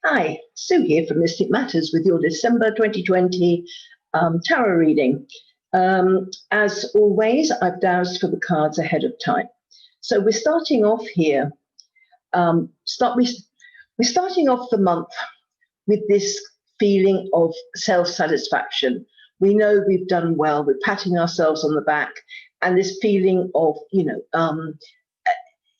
Hi, Sue here from Mystic Matters with your December 2020 tarot reading. As always, I've dowsed for the cards ahead of time. So we're starting off here. We're starting off the month with this feeling of self-satisfaction. We know we've done well, we're patting ourselves on the back, and this feeling of,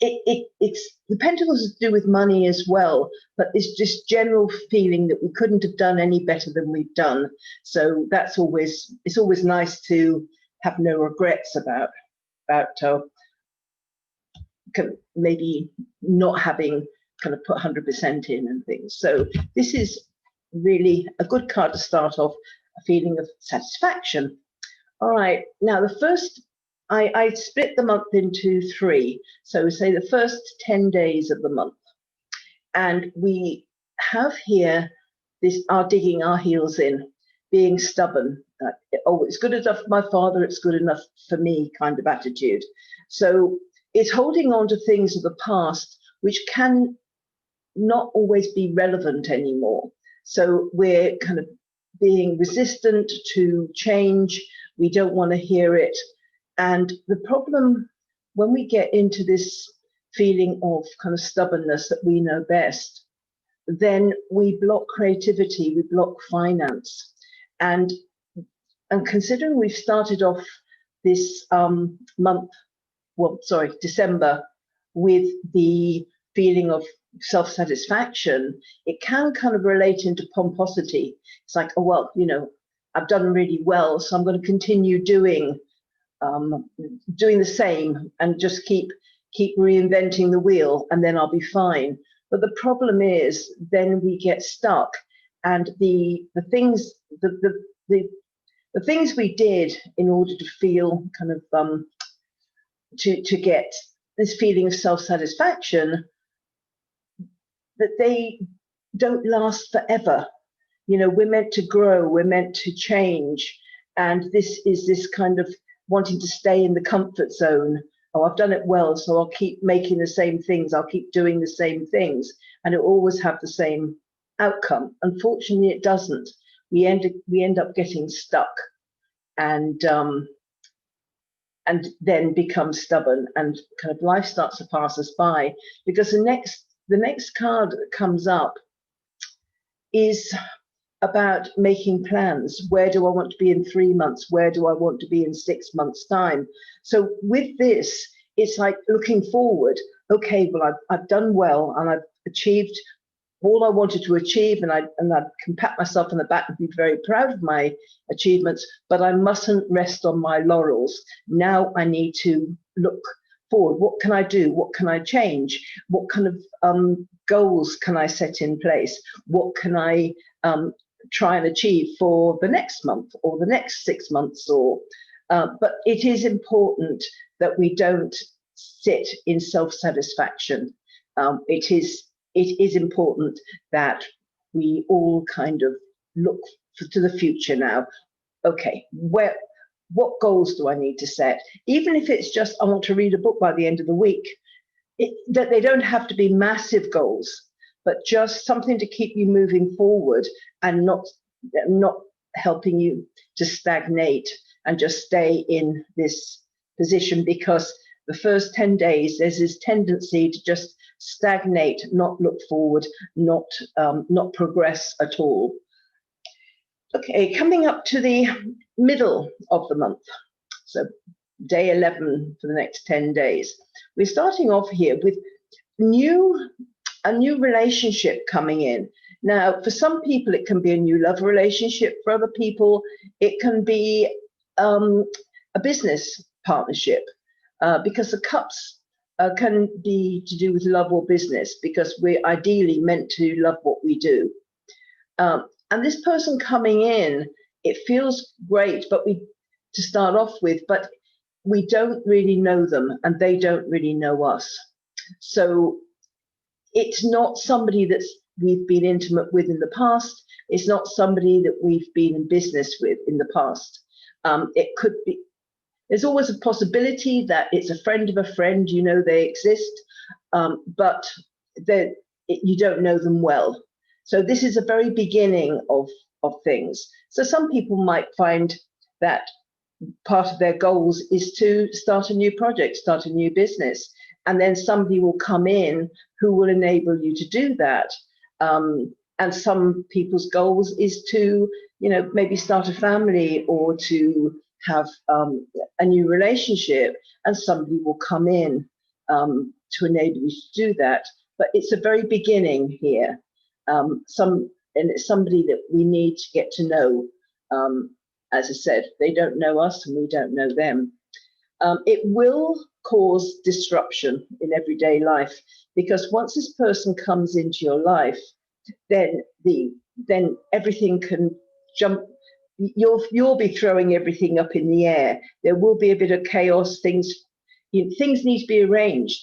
it's the pentacles is to do with money as well, but it's just general feeling that we couldn't have done any better than we've done. So it's always nice to have no regrets about maybe not having kind of put 100% in and things. So this is really a good card to start off, a feeling of satisfaction. All right, now the first, I split the month into three. So say the first 10 days of the month. And we have here this, our digging our heels in, being stubborn. Oh, it's good enough for my father, it's good enough for me kind of attitude. So it's holding on to things of the past, which can not always be relevant anymore. So we're kind of being resistant to change. We don't want to hear it. And the problem when we get into this feeling of kind of stubbornness that we know best, then we block creativity, we block finance. And considering we've started off this December, with the feeling of self-satisfaction, it can kind of relate into pomposity. It's like, oh, well, I've done really well, so I'm going to continue doing the same and just keep reinventing the wheel, and then I'll be fine. But the problem is, then we get stuck, and the things we did in order to feel kind of to get this feeling of self-satisfaction, that they don't last forever. We're meant to grow, we're meant to change, and this is this kind of wanting to stay in the comfort zone. Oh, I've done it well, so I'll keep making the same things, I'll keep doing the same things, and it always have the same outcome. Unfortunately, it doesn't. We end up getting stuck, and then become stubborn, and kind of life starts to pass us by, because the next card that comes up is about making plans. Where do I want to be in 3 months? Where do I want to be in 6 months' time? So with this, it's like looking forward. Okay, well, I've done well, and I've achieved all I wanted to achieve, and I can pat myself on the back and be very proud of my achievements, but I mustn't rest on my laurels. Now I need to look forward. What can I do? What can I change? What kind of goals can I set in place? What can I try and achieve for the next month or the next 6 months? But it is important that we don't sit in self-satisfaction. It is important that we all kind of look to the future now. Okay, what goals do I need to set? Even if it's just, I want to read a book by the end of the week, that they don't have to be massive goals, but just something to keep you moving forward, and not helping you to stagnate and just stay in this position, because the first 10 days there's this tendency to just stagnate, not look forward, not progress at all. Okay, coming up to the middle of the month, so day 11 for the next 10 days, we're starting off here with a new relationship coming in. Now, for some people, it can be a new love relationship. For other people, it can be a business partnership, because the cups can be to do with love or business, because we're ideally meant to love what we do. And this person coming in, it feels great, to start off with, but we don't really know them, and they don't really know us. So it's not somebody that we've been intimate with in the past. It's not somebody that we've been in business with in the past. It could be, there's always a possibility that it's a friend of a friend, they exist, but you don't know them well. So this is a very beginning of things. So some people might find that part of their goals is to start a new project, start a new business, and then somebody will come in who will enable you to do that. And some people's goals is to, maybe start a family or to have a new relationship, and somebody will come in to enable you to do that. But it's a very beginning here. And it's somebody that we need to get to know. As I said, they don't know us and we don't know them. It will cause disruption in everyday life, because once this person comes into your life, then everything can jump. You'll be throwing everything up in the air. There will be a bit of chaos. Things need to be arranged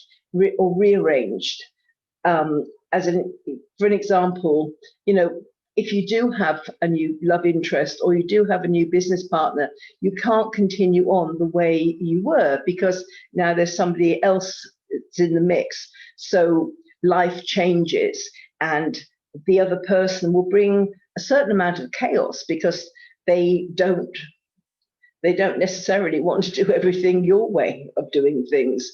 or rearranged. For an example, if you do have a new love interest or you do have a new business partner, you can't continue on the way you were, because now there's somebody else that's in the mix. So life changes, and the other person will bring a certain amount of chaos, because they don't necessarily want to do everything your way of doing things.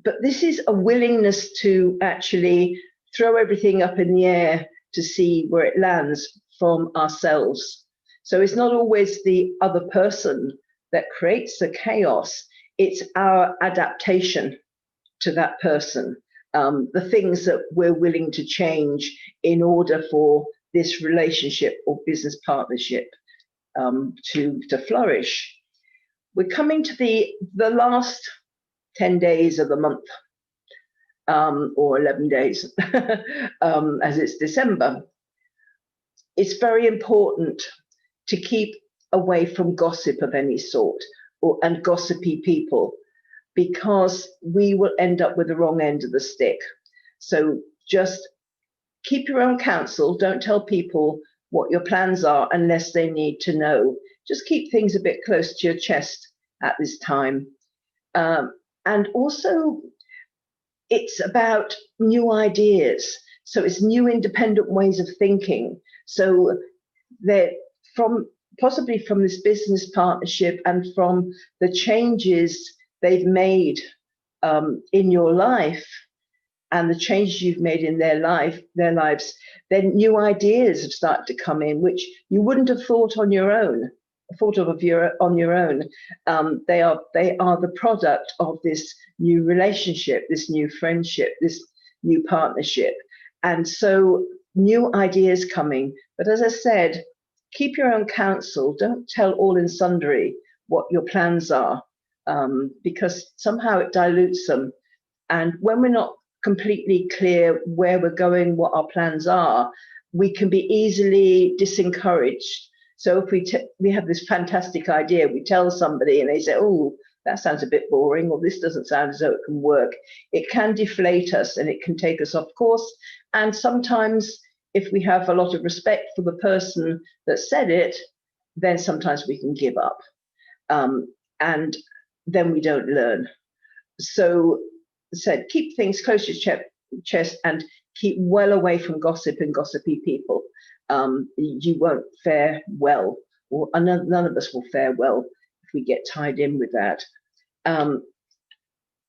But this is a willingness to actually throw everything up in the air to see where it lands from ourselves. So it's not always the other person that creates the chaos, it's our adaptation to that person, the things that we're willing to change in order for this relationship or business partnership to flourish. We're coming to the last 10 days of the month, or 11 days, as it's December. It's very important to keep away from gossip of any sort and gossipy people, because we will end up with the wrong end of the stick. So just keep your own counsel. Don't tell people what your plans are unless they need to know. Just keep things a bit close to your chest at this time. And also, it's about new ideas. So it's new independent ways of thinking. So that possibly from this business partnership and from the changes they've made in your life and the changes you've made in their lives, then new ideas have started to come in, which you wouldn't have thought on your own. On your own. They are the product of this new relationship, this new friendship, this new partnership. And so new ideas coming. But as I said, keep your own counsel. Don't tell all and sundry what your plans are, because somehow it dilutes them. And when we're not completely clear where we're going, what our plans are, we can be easily disencouraged. So if we have this fantastic idea, we tell somebody and they say, oh, that sounds a bit boring, or this doesn't sound as though it can work, it can deflate us and it can take us off course. And sometimes if we have a lot of respect for the person that said it, then sometimes we can give up. And then we don't learn. So keep things close to your chest and keep well away from gossip and gossipy people. You won't fare well, or none of us will fare well if we get tied in with that.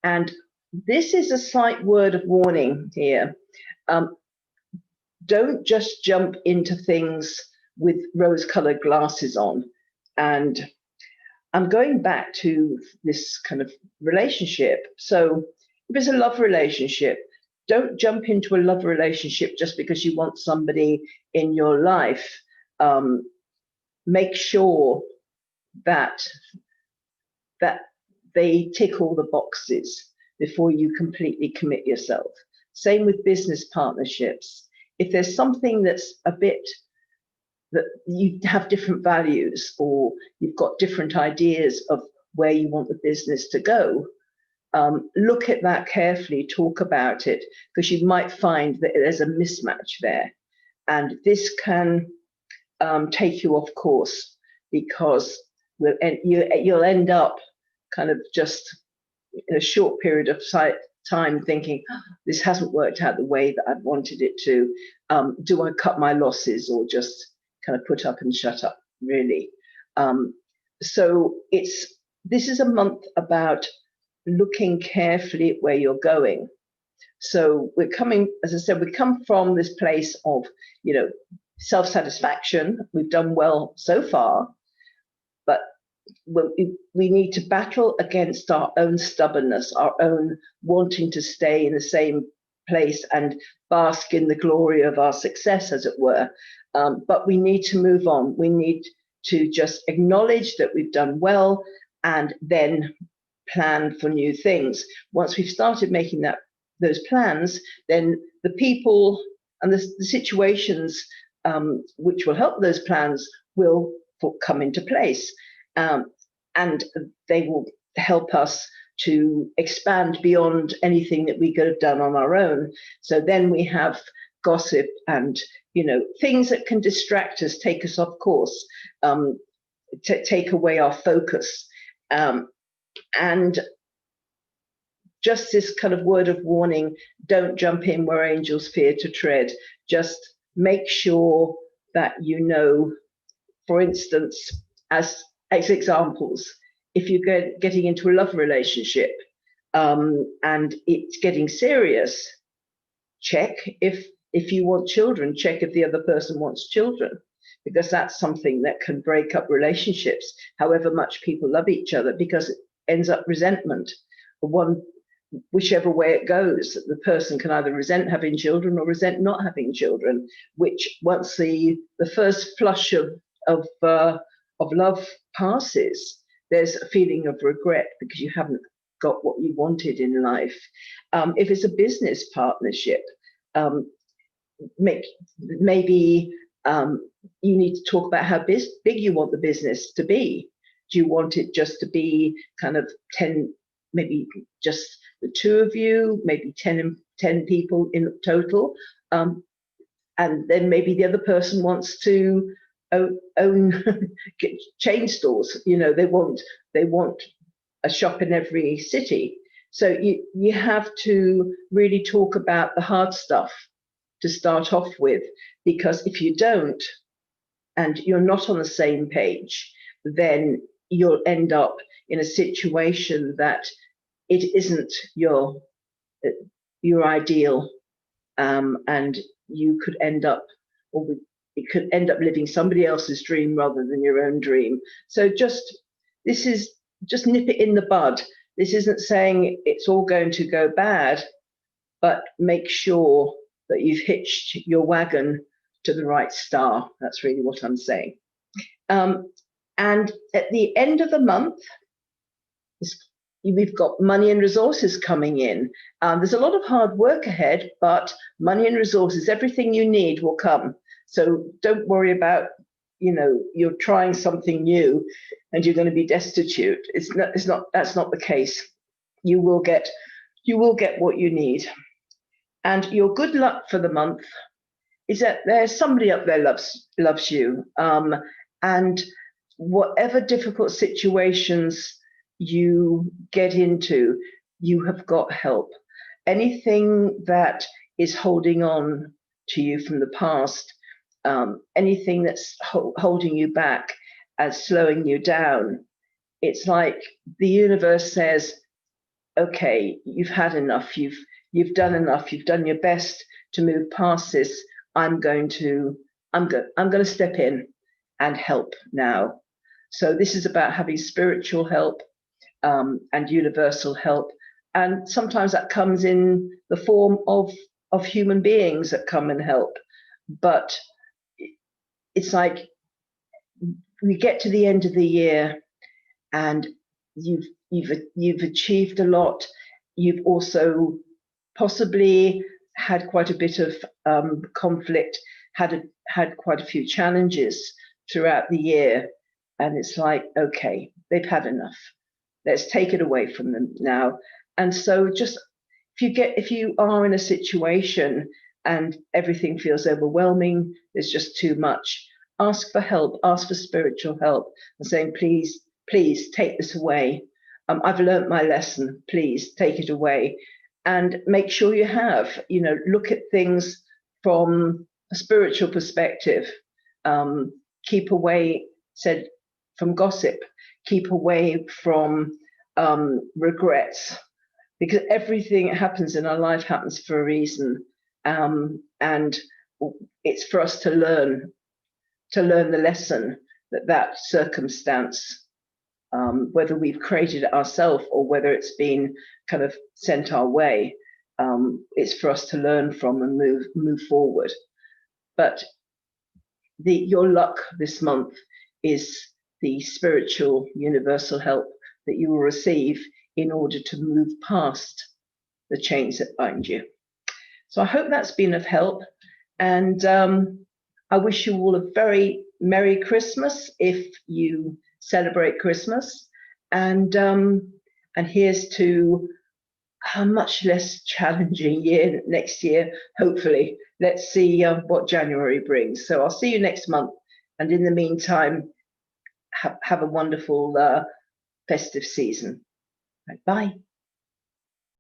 And this is a slight word of warning here. Don't just jump into things with rose-colored glasses on. And I'm going back to this kind of relationship. So if it's a love relationship, don't jump into a love relationship just because you want somebody in your life. Make sure that they tick all the boxes before you completely commit yourself. Same with business partnerships. If there's something that's a bit that you have different values, or you've got different ideas of where you want the business to go, look at that carefully, talk about it, because you might find that there's a mismatch there. And this can take you off course, because you'll end up kind of just in a short period of time thinking, "Oh, this hasn't worked out the way that I'd wanted it to. Do I cut my losses or just kind of put up and shut up, really?" So this is a month about looking carefully at where you're going. So we're coming, as I said, we come from this place of, self-satisfaction. We've done well so far, but we need to battle against our own stubbornness, our own wanting to stay in the same place and bask in the glory of our success, as it were. But we need to move on. We need to just acknowledge that we've done well and then plan for new things. Once we've started making those plans, then the people and the situations which will help those plans will come into place. And they will help us to expand beyond anything that we could have done on our own. So then we have gossip and, things that can distract us, take us off course, take away our focus. And just this kind of word of warning, don't jump in where angels fear to tread. Just make sure that for instance, as examples, if you're getting into a love relationship and it's getting serious, check if you want children, check if the other person wants children, because that's something that can break up relationships, however much people love each other, because it ends up resentment. Whichever way it goes, the person can either resent having children or resent not having children, which once the first flush of love passes, there's a feeling of regret because you haven't got what you wanted in life. If it's a business partnership, maybe you need to talk about how big you want the business to be. Do you want it just to be kind of 10, maybe just the two of you, maybe 10 people in total? And then maybe the other person wants to own chain stores. They want a shop in every city. So you have to really talk about the hard stuff to start off with, because if you don't and you're not on the same page, then you'll end up in a situation that it isn't your ideal, and you could end up, or it could end up living somebody else's dream rather than your own dream. So just nip it in the bud. This isn't saying it's all going to go bad, but make sure that you've hitched your wagon to the right star. That's really what I'm saying. And at the end of the month, we've got money and resources coming in. There's a lot of hard work ahead, but money and resources, everything you need will come. So don't worry about, you're trying something new and you're going to be destitute. That's not the case. You will get what you need. And your good luck for the month is that there's somebody up there loves you. And whatever difficult situations you get into, you have got help. Anything that is holding on to you from the past, anything that's holding you back and slowing you down, it's like the universe says, okay, you've had enough, you've done enough, you've done your best to move past this. I'm going to step in and help now. So this is about having spiritual help and universal help, and sometimes that comes in the form of human beings that come and help. But it's like we get to the end of the year, and you've achieved a lot. You've also possibly had quite a bit of conflict, had quite a few challenges throughout the year, and it's like, okay, they've had enough. Let's take it away from them now. And so just if you are in a situation and everything feels overwhelming, there's just too much, ask for help, ask for spiritual help, and saying, please take this away. I've learned my lesson, please take it away. and make sure you have, look at things from a spiritual perspective. Keep away, said, from gossip, keep away from regrets, because everything that happens in our life happens for a reason. And it's for us to learn the lesson that circumstance, whether we've created it ourselves or whether it's been kind of sent our way, it's for us to learn from and move forward. But your luck this month is the spiritual universal help that you will receive in order to move past the chains that bind you. So I hope that's been of help, and I wish you all a very Merry Christmas if you celebrate Christmas, and here's to a much less challenging year next year, hopefully. Let's see what January brings. So I'll see you next month, and in the meantime, have a wonderful festive season. Bye.